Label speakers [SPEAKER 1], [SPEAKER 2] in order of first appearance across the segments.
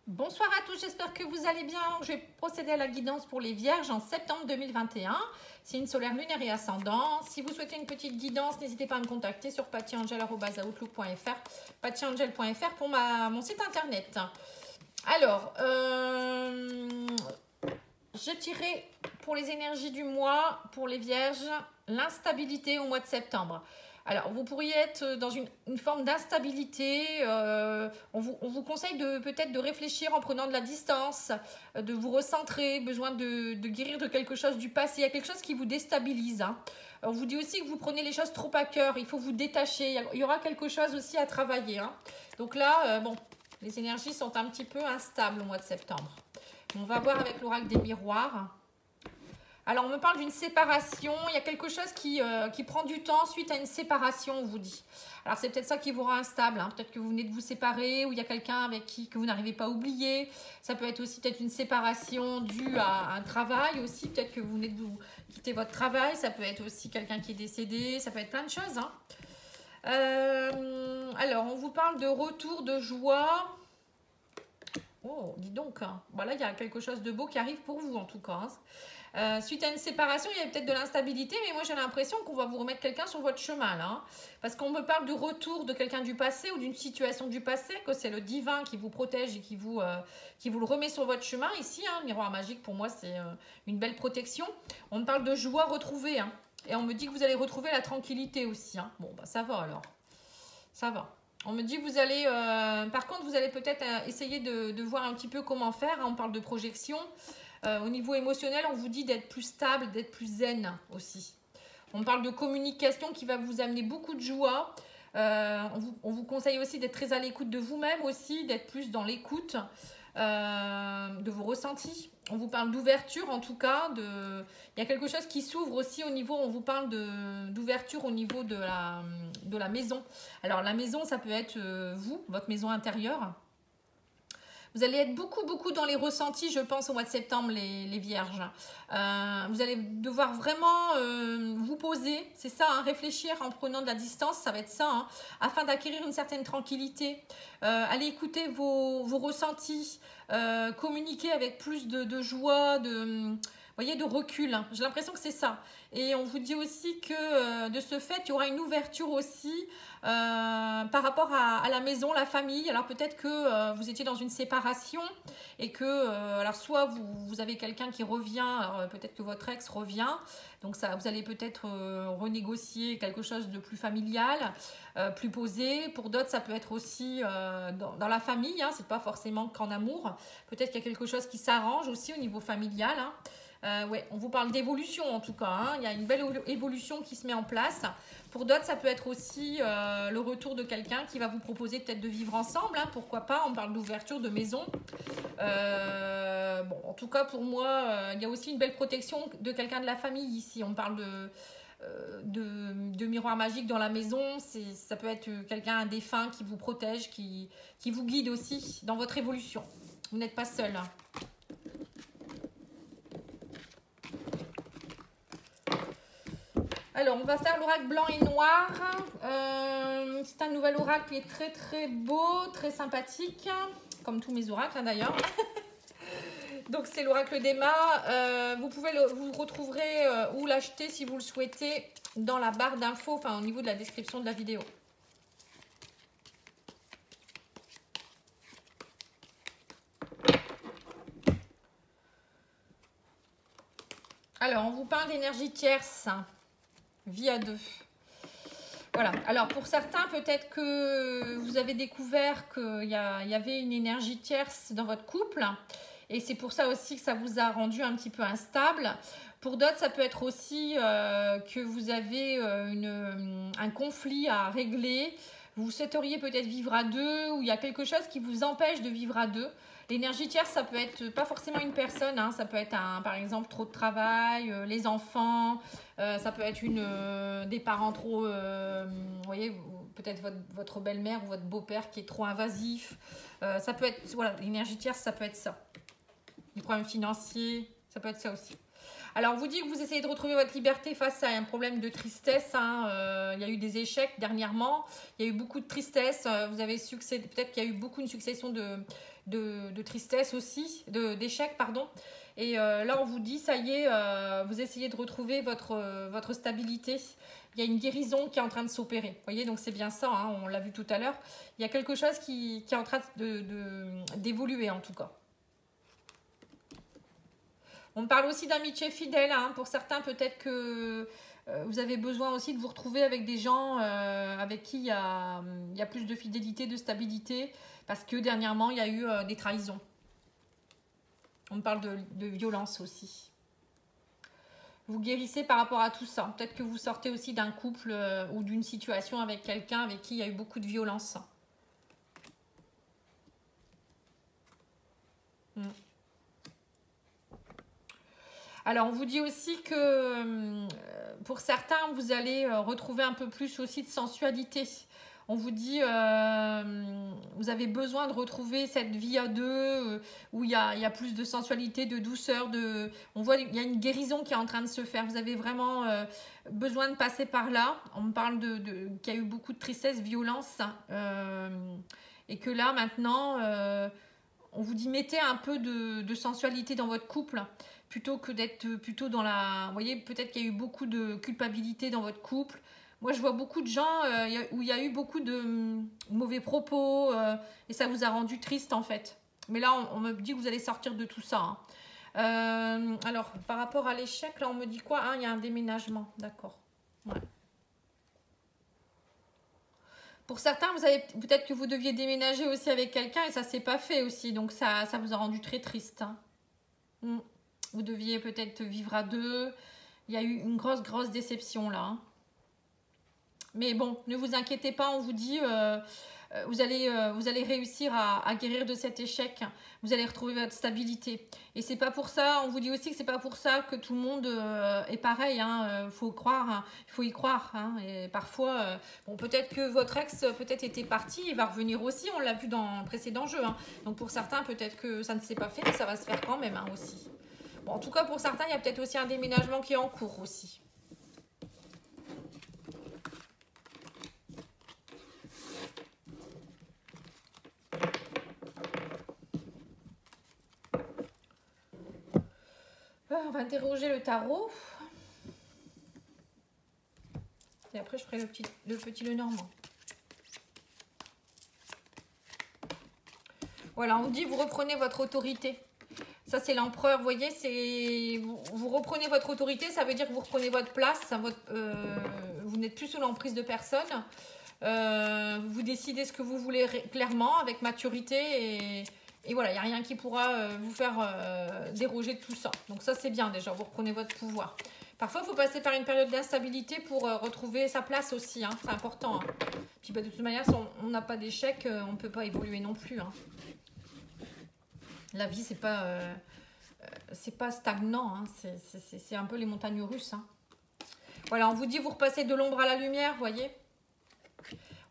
[SPEAKER 1] Bonsoir à tous, j'espère que vous allez bien. Je vais procéder à la guidance pour les vierges en septembre 2021. Signe solaire, lunaire et ascendant. Si vous souhaitez une petite guidance, n'hésitez pas à me contacter sur pattyangel@outlook.fr, pattyangel.fr pour mon site internet. Alors, je tirais pour les énergies du mois, pour les vierges, l'instabilité au mois de septembre. Alors, vous pourriez être dans une forme d'instabilité. On vous conseille peut-être de réfléchir en prenant de la distance, de vous recentrer, besoin de guérir de quelque chose du passé. Il y a quelque chose qui vous déstabilise. Hein. On vous dit aussi que vous prenez les choses trop à cœur. Il faut vous détacher. Il y aura quelque chose aussi à travailler. Hein. Donc là, bon, les énergies sont un petit peu instables au mois de septembre. On va voir avec l'oracle des miroirs. Alors, on me parle d'une séparation. Il y a quelque chose qui prend du temps suite à une séparation, on vous dit. Alors, c'est peut-être ça qui vous rend instable. Hein. Peut-être que vous venez de vous séparer ou il y a quelqu'un avec que vous n'arrivez pas à oublier. Ça peut être aussi peut-être une séparation due à un travail aussi. Peut-être que vous venez de vous quitter votre travail. Ça peut être aussi quelqu'un qui est décédé. Ça peut être plein de choses. Hein. Alors, on vous parle de retour de joie. Oh, dis donc. Hein. Voilà, il y a quelque chose de beau qui arrive pour vous en tout cas. Hein. Suite à une séparation, il y a peut-être de l'instabilité, mais moi j'ai l'impression qu'on va vous remettre quelqu'un sur votre chemin là. Hein, parce qu'on me parle de retour de quelqu'un du passé ou d'une situation du passé, que c'est le divin qui vous protège et qui vous le remet sur votre chemin. Ici, hein, le miroir magique, pour moi, c'est une belle protection. On me parle de joie retrouvée. Hein, et on me dit que vous allez retrouver la tranquillité aussi. Hein. Bon, bah ça va alors. Ça va. On me dit que vous allez... par contre, vous allez peut-être essayer de voir un petit peu comment faire. Hein, on parle de projection. Au niveau émotionnel, on vous dit d'être plus stable, d'être plus zen aussi. On parle de communication qui va vous amener beaucoup de joie. On vous conseille aussi d'être très à l'écoute de vous-même aussi, d'être plus dans l'écoute de vos ressentis. On vous parle d'ouverture en tout cas. Il y a quelque chose qui s'ouvre aussi au niveau, on vous parle d'ouverture au niveau de la maison. Alors la maison, ça peut être vous, votre maison intérieure. Vous allez être beaucoup dans les ressentis, je pense, au mois de septembre, les vierges. Vous allez devoir vraiment vous poser, c'est ça, hein, réfléchir en prenant de la distance, ça va être ça, hein, afin d'acquérir une certaine tranquillité. Allez écouter vos ressentis, communiquer avec plus de joie, voyez, de recul. Hein. J'ai l'impression que c'est ça. Et on vous dit aussi que de ce fait, il y aura une ouverture aussi par rapport à la maison, la famille. Alors peut-être que vous étiez dans une séparation et que, alors soit vous avez quelqu'un qui revient, peut-être que votre ex revient. Donc ça, vous allez peut-être renégocier quelque chose de plus familial, plus posé. Pour d'autres, ça peut être aussi dans la famille. Hein, c'est pas forcément qu'en amour. Peut-être qu'il y a quelque chose qui s'arrange aussi au niveau familial. Hein. Ouais, on vous parle d'évolution en tout cas. Hein. Il y a une belle évolution qui se met en place. Pour d'autres, ça peut être aussi le retour de quelqu'un qui va vous proposer peut-être de vivre ensemble. Hein, pourquoi pas, on parle d'ouverture de maison. Bon, en tout cas, pour moi, il y a aussi une belle protection de quelqu'un de la famille ici. On parle de miroir magique dans la maison. Ça peut être quelqu'un, un défunt qui vous protège, qui vous guide aussi dans votre évolution. Vous n'êtes pas seul. Hein. Alors, on va faire l'oracle blanc et noir. C'est un nouvel oracle qui est très beau, très sympathique, comme tous mes oracles hein, d'ailleurs. Donc, c'est l'oracle d'Emma. Vous retrouverez ou l'acheter si vous le souhaitez dans la barre d'infos, enfin au niveau de la description de la vidéo. Alors, on vous parle d'énergie tierce. Vie à deux. Voilà. Alors, pour certains, peut-être que vous avez découvert qu'il y avait une énergie tierce dans votre couple. Et c'est pour ça aussi que ça vous a rendu un petit peu instable. Pour d'autres, ça peut être aussi que vous avez un conflit à régler. Vous souhaiteriez peut-être vivre à deux ou il y a quelque chose qui vous empêche de vivre à deux. L'énergie tierce, ça peut être pas forcément une personne, hein, ça peut être par exemple trop de travail, les enfants, ça peut être des parents trop, vous voyez, peut-être votre belle-mère ou votre beau-père qui est trop invasif. Ça peut être, voilà, l'énergie tierce, ça peut être ça. Les problèmes financiers, ça peut être ça aussi. Alors, on vous dit que vous essayez de retrouver votre liberté face à un problème de tristesse. Hein. Il y a eu des échecs dernièrement. Il y a eu beaucoup de tristesse. Vous avez succédé. Peut-être qu'il y a eu beaucoup une succession de tristesse aussi, d'échecs, pardon. Et là, on vous dit, ça y est, vous essayez de retrouver votre stabilité. Il y a une guérison qui est en train de s'opérer. Vous voyez, donc c'est bien ça, hein, on l'a vu tout à l'heure. Il y a quelque chose qui est en train d'évoluer en tout cas. On parle aussi d'amitié fidèle. Hein. Pour certains, peut-être que vous avez besoin aussi de vous retrouver avec des gens avec qui il y a plus de fidélité, de stabilité. Parce que dernièrement, il y a eu des trahisons. On parle de violence aussi. Vous guérissez par rapport à tout ça. Peut-être que vous sortez aussi d'un couple ou d'une situation avec quelqu'un avec qui il y a eu beaucoup de violence. Alors, on vous dit aussi que pour certains, vous allez retrouver un peu plus aussi de sensualité. On vous dit, vous avez besoin de retrouver cette vie à deux où il y a plus de sensualité, de douceur. On voit qu'il y a une guérison qui est en train de se faire. Vous avez vraiment besoin de passer par là. On me parle qu'il y a eu beaucoup de tristesse, violence. Et que là, maintenant, on vous dit, mettez un peu de sensualité dans votre couple plutôt que d'être plutôt dans la... Vous voyez, peut-être qu'il y a eu beaucoup de culpabilité dans votre couple. Moi, je vois beaucoup de gens où il y a eu beaucoup de mauvais propos et ça vous a rendu triste, en fait. Mais là, on me dit que vous allez sortir de tout ça. Hein. Alors, par rapport à l'échec, là, on me dit quoi? Il y a un déménagement. D'accord. Ouais. Pour certains, vous avez peut-être que vous deviez déménager aussi avec quelqu'un et ça ne s'est pas fait aussi. Donc, ça vous a rendu très triste. Hein. Vous deviez peut-être vivre à deux. Il y a eu une grosse déception, là. Hein. Mais bon, ne vous inquiétez pas, on vous dit, vous allez réussir à guérir de cet échec. Vous allez retrouver votre stabilité. Et c'est pas pour ça, on vous dit aussi que c'est pas pour ça que tout le monde est pareil. Hein, faut croire, hein, il faut y croire. Hein, et parfois, bon, peut-être que votre ex peut-être était parti, il va revenir aussi. On l'a vu dans le précédent jeu. Hein. Donc pour certains, peut-être que ça ne s'est pas fait, mais ça va se faire quand même hein, aussi. Bon, en tout cas, pour certains, il y a peut-être aussi un déménagement qui est en cours aussi. On va interroger le tarot. Et après, je ferai le petit Lenormand. Voilà, on dit vous reprenez votre autorité. Ça, c'est l'empereur, vous voyez, vous reprenez votre autorité, ça veut dire que vous reprenez votre place, vous n'êtes plus sous l'emprise de personne. Vous décidez ce que vous voulez clairement, avec maturité, et voilà, il n'y a rien qui pourra vous faire déroger de tout ça. Donc ça, c'est bien déjà, vous reprenez votre pouvoir. Parfois, il faut passer par une période d'instabilité pour retrouver sa place aussi, hein, c'est important. Hein. Puis bah, de toute manière, si on n'a pas d'échec, on ne peut pas évoluer non plus. Hein. La vie, c'est pas stagnant, hein. C'est un peu les montagnes russes. Hein. Voilà, on vous dit, vous repassez de l'ombre à la lumière, vous voyez.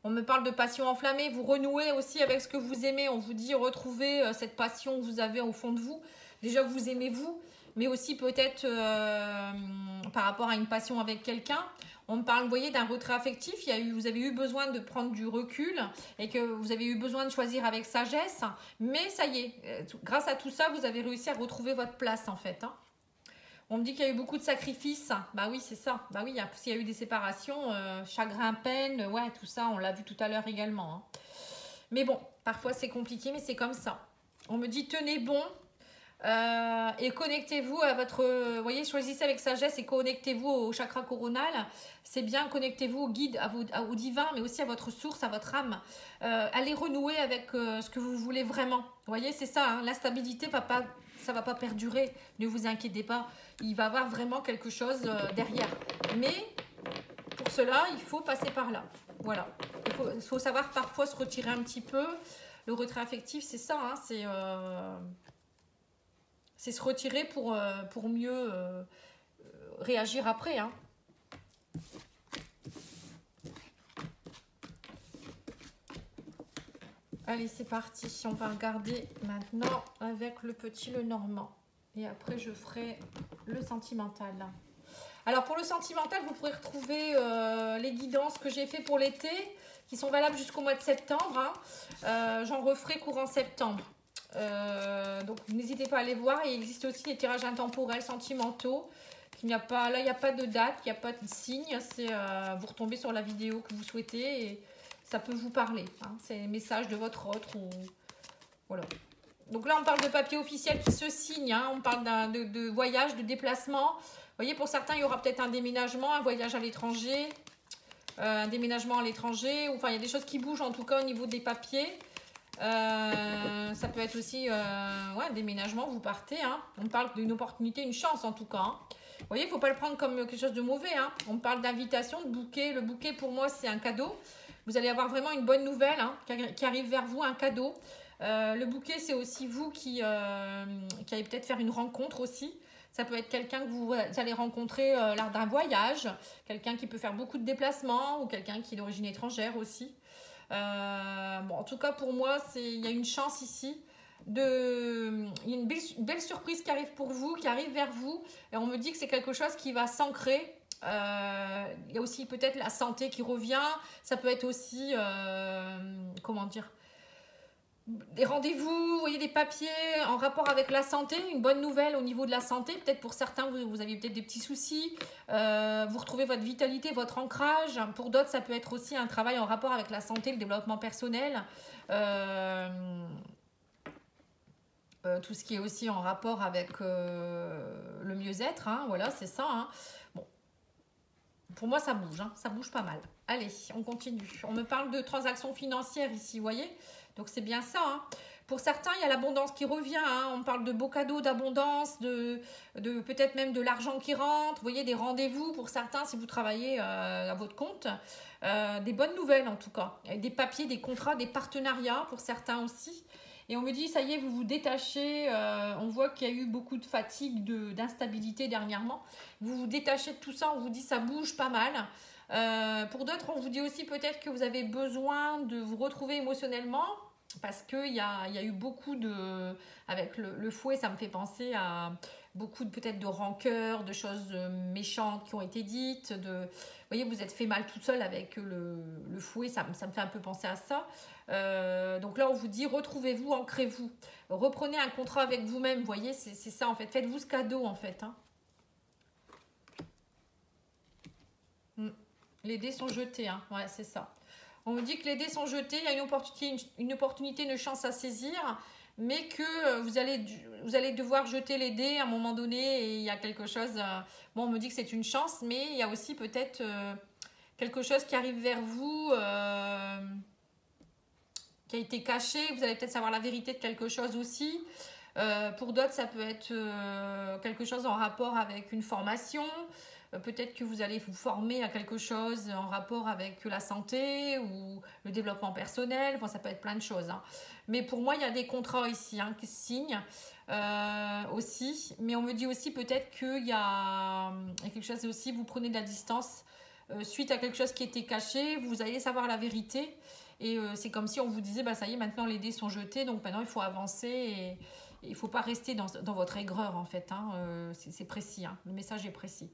[SPEAKER 1] On me parle de passion enflammée, vous renouez aussi avec ce que vous aimez. On vous dit, retrouvez cette passion que vous avez au fond de vous. Déjà, vous aimez vous, mais aussi peut-être par rapport à une passion avec quelqu'un. On me parle, vous voyez, d'un retrait affectif. Vous avez eu besoin de prendre du recul et que vous avez eu besoin de choisir avec sagesse. Mais ça y est, grâce à tout ça, vous avez réussi à retrouver votre place en fait. Hein. On me dit qu'il y a eu beaucoup de sacrifices. Bah oui, c'est ça. Bah oui, s'il y a eu des séparations, chagrin, peine, ouais, tout ça, on l'a vu tout à l'heure également. Hein. Mais bon, parfois c'est compliqué, mais c'est comme ça. On me dit tenez bon. Et connectez-vous à votre... Vous voyez, choisissez avec sagesse et connectez-vous au chakra coronal. C'est bien, connectez-vous au guide, au divin, mais aussi à votre source, à votre âme. Allez renouer avec ce que vous voulez vraiment. Vous voyez, c'est ça, hein, la stabilité, ça va pas perdurer. Ne vous inquiétez pas, il va y avoir vraiment quelque chose derrière. Mais pour cela, il faut passer par là. Voilà. Il faut savoir parfois se retirer un petit peu. Le retrait affectif, c'est ça, hein, c'est se retirer pour mieux réagir après. Hein. Allez, c'est parti. On va regarder maintenant avec le petit Lenormand. Et après, je ferai le sentimental. Alors, pour le sentimental, vous pourrez retrouver les guidances que j'ai fait pour l'été, qui sont valables jusqu'au mois de septembre. Hein. J'en referai courant septembre. Donc, n'hésitez pas à aller voir. Il existe aussi des tirages intemporels sentimentaux. Il n'y a pas, là, il n'y a pas de date, il n'y a pas de signe. C'est vous retombez sur la vidéo que vous souhaitez et ça peut vous parler. Hein. C'est un message de votre autre. Ou... Voilà. Donc là, on parle de papier officiel qui se signe. Hein. On parle de voyage, de déplacement. Vous voyez, pour certains, il y aura peut-être un déménagement, un voyage à l'étranger, un déménagement à l'étranger. Enfin, il y a des choses qui bougent en tout cas au niveau des papiers. Ça peut être aussi un déménagement, vous partez. Hein. On parle d'une opportunité, une chance en tout cas. Hein. Vous voyez, il ne faut pas le prendre comme quelque chose de mauvais. Hein. On parle d'invitation, de bouquet. Le bouquet, pour moi, c'est un cadeau. Vous allez avoir vraiment une bonne nouvelle hein, qui arrive vers vous, un cadeau. Le bouquet, c'est aussi vous qui allez peut-être faire une rencontre aussi. Ça peut être quelqu'un que vous allez rencontrer lors d'un voyage, quelqu'un qui peut faire beaucoup de déplacements ou quelqu'un qui est d'origine étrangère aussi. Bon, en tout cas, pour moi, il y a une chance ici. Il y a une belle surprise qui arrive pour vous, qui arrive vers vous. Et on me dit que c'est quelque chose qui va s'ancrer. Il y a aussi peut-être la santé qui revient. Ça peut être aussi, comment dire, des rendez-vous, vous voyez des papiers en rapport avec la santé, une bonne nouvelle au niveau de la santé. Peut-être pour certains, vous aviez peut-être des petits soucis. Vous retrouvez votre vitalité, votre ancrage. Pour d'autres, ça peut être aussi un travail en rapport avec la santé, le développement personnel. Tout ce qui est aussi en rapport avec le mieux-être. Hein, voilà, c'est ça. Hein. Bon. Pour moi, ça bouge. Hein, ça bouge pas mal. Allez, on continue. On me parle de transactions financières ici, vous voyez. Donc, c'est bien ça. Hein. Pour certains, il y a l'abondance qui revient. Hein. On parle de beaux cadeaux, d'abondance, de peut-être même de l'argent qui rentre. Vous voyez, des rendez-vous pour certains si vous travaillez à votre compte. Des bonnes nouvelles en tout cas. Des papiers, des contrats, des partenariats pour certains aussi. Et on me dit, ça y est, vous vous détachez. On voit qu'il y a eu beaucoup de fatigue, d'instabilité dernièrement. Vous vous détachez de tout ça. On vous dit, ça bouge pas mal. Pour d'autres, on vous dit aussi peut-être que vous avez besoin de vous retrouver émotionnellement. Parce qu'il y a eu beaucoup de... Avec le fouet, ça me fait penser à beaucoup peut-être de rancœur, de choses méchantes qui ont été dites. Vous voyez, vous êtes fait mal toute seule avec le fouet, ça me fait un peu penser à ça. Donc là, on vous dit, retrouvez-vous, ancrez-vous. Reprenez un contrat avec vous-même, vous voyez, c'est ça en fait. Faites-vous ce cadeau en fait. Hein. Les dés sont jetés, hein. Ouais, c'est ça. On me dit que les dés sont jetés, il y a une opportunité, une chance à saisir, mais que vous allez devoir jeter les dés à un moment donné et il y a quelque chose... bon, on me dit que c'est une chance, mais il y a aussi peut-être quelque chose qui arrive vers vous, qui a été caché. Vous allez peut-être savoir la vérité de quelque chose aussi. Pour d'autres, ça peut être quelque chose en rapport avec une formation. Peut-être que vous allez vous former à quelque chose en rapport avec la santé ou le développement personnel. Enfin, ça peut être plein de choses. Hein. Mais pour moi, il y a des contrats ici hein, qui se signent aussi. Mais on me dit aussi peut-être qu'il y a quelque chose aussi, vous prenez de la distance suite à quelque chose qui était caché. Vous allez savoir la vérité. Et c'est comme si on vous disait, bah, ça y est, maintenant les dés sont jetés. Donc maintenant, il faut avancer et il ne faut pas rester dans votre aigreur en fait. Hein. C'est précis. Hein. Le message est précis.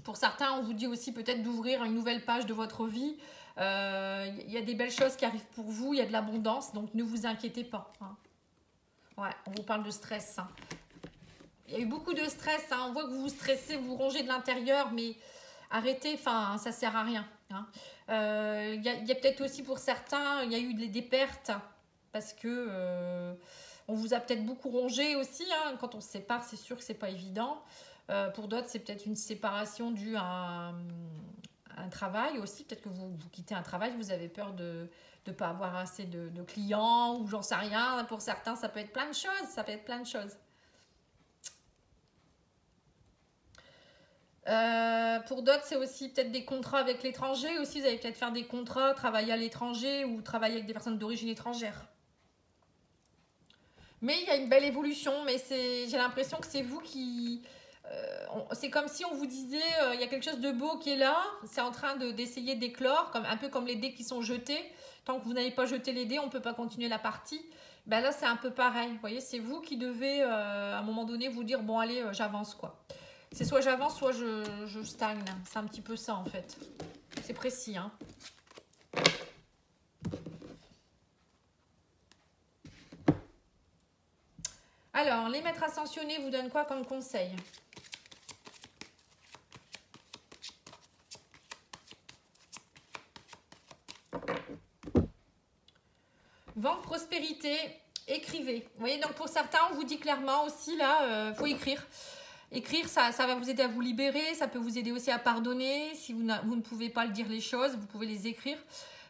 [SPEAKER 1] Pour certains, on vous dit aussi peut-être d'ouvrir une nouvelle page de votre vie. Il y a des belles choses qui arrivent pour vous, il y a de l'abondance, donc ne vous inquiétez pas. Hein. Ouais, on vous parle de stress. Hein. Il y a eu beaucoup de stress, hein. On voit que vous vous stressez, vous rongez de l'intérieur, mais arrêtez, enfin, ça ne sert à rien. Hein. Il y a peut-être aussi pour certains, il y a eu des pertes, parce que... on vous a peut-être beaucoup rongé aussi. Hein. Quand on se sépare, c'est sûr que c'est pas évident. Pour d'autres, c'est peut-être une séparation due à un travail aussi. Peut-être que vous quittez un travail, vous avez peur de ne pas avoir assez de clients ou j'en sais rien. Pour certains, ça peut être plein de choses. Ça peut être plein de choses. Pour d'autres, c'est aussi peut-être des contrats avec l'étranger. Aussi, vous allez peut-être faire des contrats, travailler à l'étranger ou travailler avec des personnes d'origine étrangère. Mais il y a une belle évolution, mais j'ai l'impression que c'est vous qui c'est comme si on vous disait, il y a quelque chose de beau qui est là, c'est en train d'essayer d'éclore, un peu comme les dés qui sont jetés. Tant que vous n'avez pas jeté les dés, on ne peut pas continuer la partie. Ben là, c'est un peu pareil. Vous voyez, c'est vous qui devez, à un moment donné, vous dire, bon, allez, j'avance, quoi. C'est soit j'avance, soit je stagne. C'est un petit peu ça, en fait. C'est précis, hein. Alors, les maîtres ascensionnés vous donnent quoi comme conseil? Vente prospérité, écrivez. Vous voyez, donc pour certains, on vous dit clairement aussi, là, faut écrire. Écrire, ça va vous aider à vous libérer, ça peut vous aider aussi à pardonner. Si vous ne pouvez pas dire les choses, vous pouvez les écrire.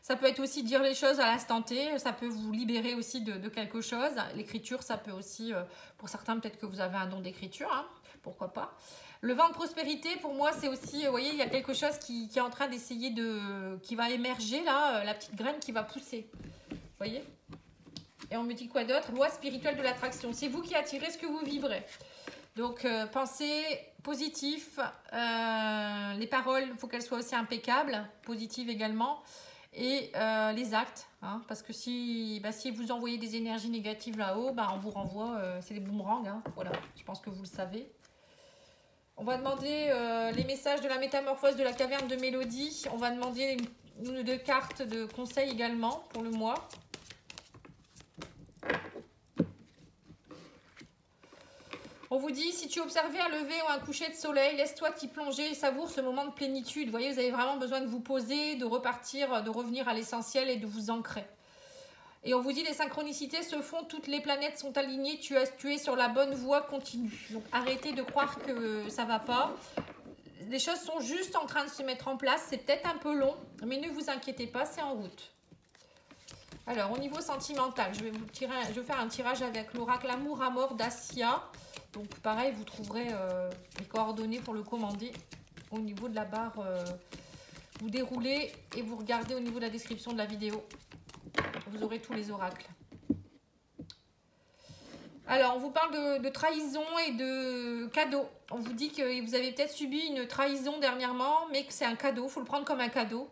[SPEAKER 1] Ça peut être aussi dire les choses à l'instant T, ça peut vous libérer aussi de quelque chose. L'écriture, ça peut aussi, pour certains, peut-être que vous avez un don d'écriture, hein, pourquoi pas. Le vent de prospérité, pour moi, c'est aussi, vous voyez, il y a quelque chose qui est en train d'essayer qui va émerger, là, la petite graine qui va pousser. Vous voyez? Et on me dit quoi d'autre? Loi spirituelle de l'attraction. C'est vous qui attirez ce que vous vibrez. Donc, pensez positif. Les paroles, il faut qu'elles soient aussi impeccables, positives également. Et les actes, hein, parce que si vous envoyez des énergies négatives là-haut, on vous renvoie, c'est des boomerangs. Hein, voilà, je pense que vous le savez. On va demander les messages de la métamorphose de la caverne de Mélodie. On va demander une ou deux cartes de conseil également pour le mois. On vous dit, si tu observais un lever ou un coucher de soleil, laisse-toi t'y plonger et savoure ce moment de plénitude. Vous voyez, vous avez vraiment besoin de vous poser, de repartir, de revenir à l'essentiel et de vous ancrer. Et on vous dit, les synchronicités se font, toutes les planètes sont alignées, tu es sur la bonne voie continue. Donc arrêtez de croire que ça ne va pas. Les choses sont juste en train de se mettre en place, c'est peut-être un peu long, mais ne vous inquiétez pas, c'est en route. Alors, au niveau sentimental, je vais faire un tirage avec l'oracle Amour à mort d'Assia. Donc, pareil, vous trouverez les coordonnées pour le commander au niveau de la barre. Vous déroulez et vous regardez au niveau de la description de la vidéo. Vous aurez tous les oracles. Alors, on vous parle de trahison et de cadeau. On vous dit que vous avez peut-être subi une trahison dernièrement, mais que c'est un cadeau. Il faut le prendre comme un cadeau.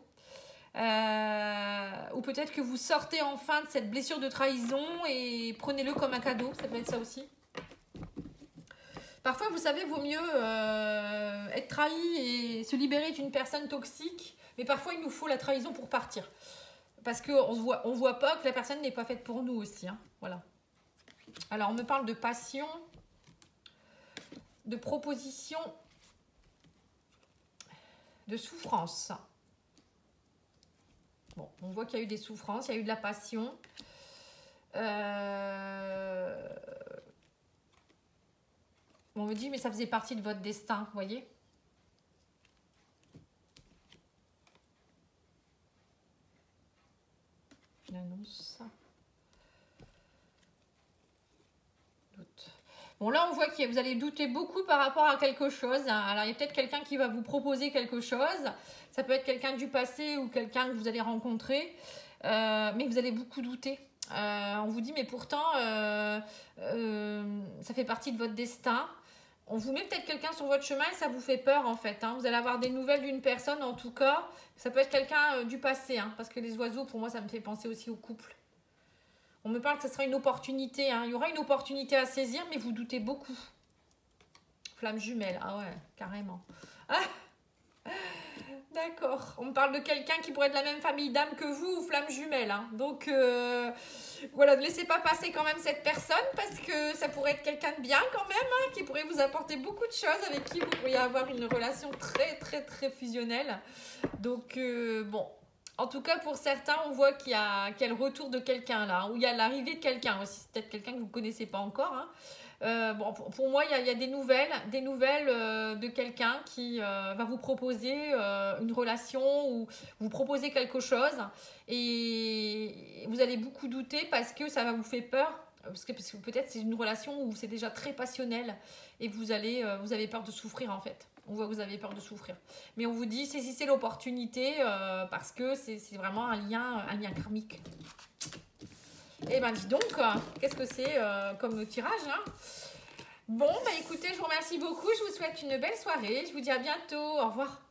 [SPEAKER 1] Ou peut-être que vous sortez enfin de cette blessure de trahison et prenez-le comme un cadeau, ça peut être ça aussi. Parfois, vous savez, vaut mieux être trahi et se libérer d'une personne toxique, mais parfois il nous faut la trahison pour partir. Parce qu'on voit pas que la personne n'est pas faite pour nous aussi. Hein. Voilà. Alors, on me parle de passion, de proposition, de souffrance. Bon, on voit qu'il y a eu des souffrances, il y a eu de la passion. On me dit, mais ça faisait partie de votre destin, vous voyez? Une annonce. Doute. Bon, là, on voit que vous allez douter beaucoup par rapport à quelque chose. Alors, il y a peut-être quelqu'un qui va vous proposer quelque chose. Ça peut être quelqu'un du passé ou quelqu'un que vous allez rencontrer. Mais vous allez beaucoup douter. On vous dit, mais pourtant, ça fait partie de votre destin. On vous met peut-être quelqu'un sur votre chemin et ça vous fait peur, en fait. Hein. Vous allez avoir des nouvelles d'une personne, en tout cas. Ça peut être quelqu'un du passé. Hein, parce que les oiseaux, pour moi, ça me fait penser aussi au couple. On me parle que ce sera une opportunité. Hein. Il y aura une opportunité à saisir, mais vous doutez beaucoup. Flamme jumelle. Ah ouais, carrément. Ah, d'accord. On me parle de quelqu'un qui pourrait être de la même famille d'âme que vous, ou flamme jumelle. Hein. Donc, voilà, ne laissez pas passer quand même cette personne, parce que ça pourrait être quelqu'un de bien quand même, hein, qui pourrait vous apporter beaucoup de choses, avec qui vous pourriez avoir une relation très, très, très fusionnelle. Donc, bon... En tout cas, pour certains, on voit qu'il y a le retour de quelqu'un là, ou il y a l'arrivée de quelqu'un aussi. C'est peut-être quelqu'un que vous ne connaissez pas encore. Hein. Bon, pour moi, il y a des nouvelles de quelqu'un qui va vous proposer une relation ou vous proposer quelque chose. Et vous allez beaucoup douter parce que ça va vous faire peur. Parce que peut-être c'est une relation où c'est déjà très passionnel et vous avez peur de souffrir en fait. On voit que vous avez peur de souffrir. Mais on vous dit, saisissez l'opportunité parce que c'est vraiment un lien karmique. Eh ben dis donc, qu'est-ce que c'est comme tirage hein. Bon, bah écoutez, je vous remercie beaucoup. Je vous souhaite une belle soirée. Je vous dis à bientôt. Au revoir.